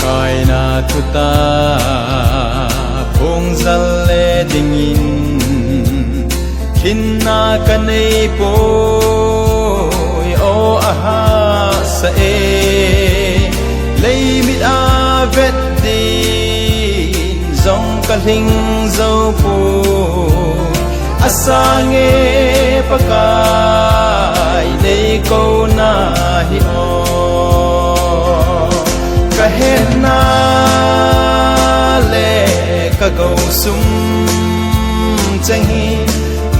kai na thuta phung zal le dingin khin na kanei poi o aha sa e lei mit a vet din zong ka hing zo pu asange pakai nei ko na hi o kahet na le ka go sum chang hi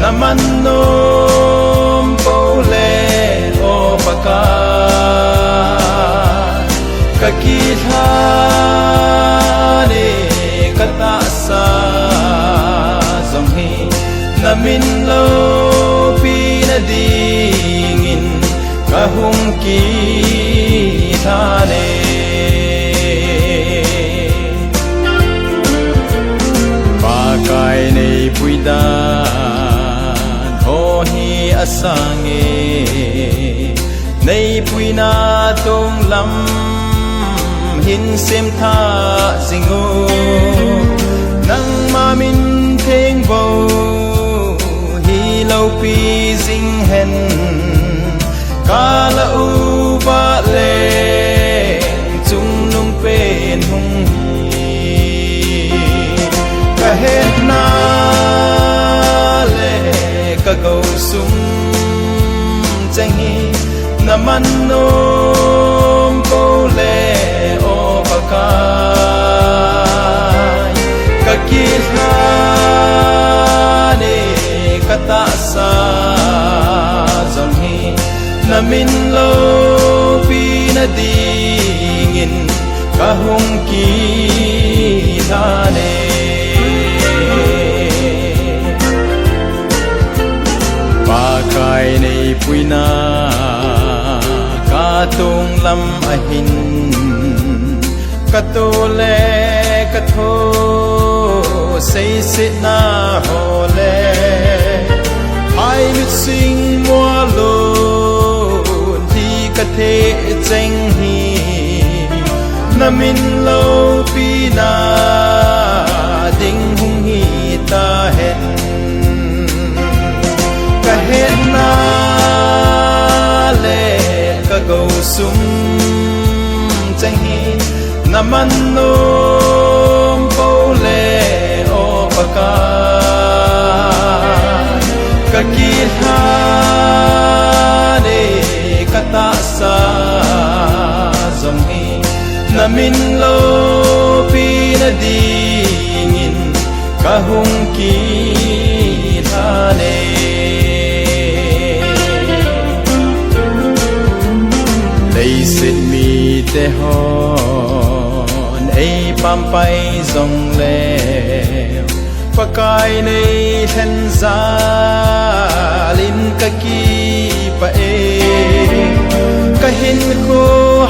naman nom po le o pakai ka ki tha ne ka ta sa zong hi namin lo pi na dingin ka hung ki tha ne kai nei puidan ho hi asange nei puina tong lam hin sem tha singo nang ma min theng bo hi lo pi sing hen ka la u ba le chung nung pen hung kahet na le ka go sum chang hi naman nom ko le o pakai ka ki tha ne ka ta sa zong hi namin lo pi na dingin ka hung ki tha ne kai nei puina ka tung lam a hin ka to le ka tho sei sit na ho le ai mit sing mo lo thi ka the cheng hi namin lo pi na ding hung hi ta hen kahet na le ka go sum chang hi naman nom po le o pakai ka ki tha ne ka ta sa zong hi namin lo pi na dingin ka hung ki tha ne sit mi te hon ei pam pai zong le pakai nei then za lin ka ki pa e ka hin ko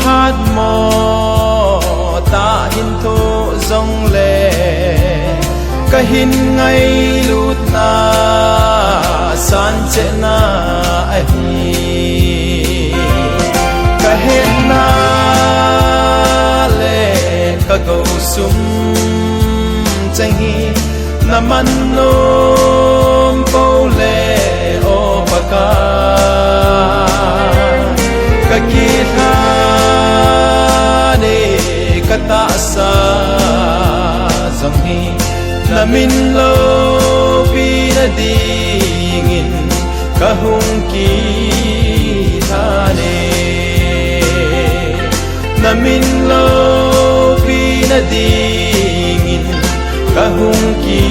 hat mo ta hin tho zong le ka hin ngai lut na san che na a hi kahet na le ka go sum chang hi naman nom po le o pakai ka ki tha ne ka ta sa zong hi namin lo pi na dingin ka hung ki tha ne namin lo pi na dingin ka hung ki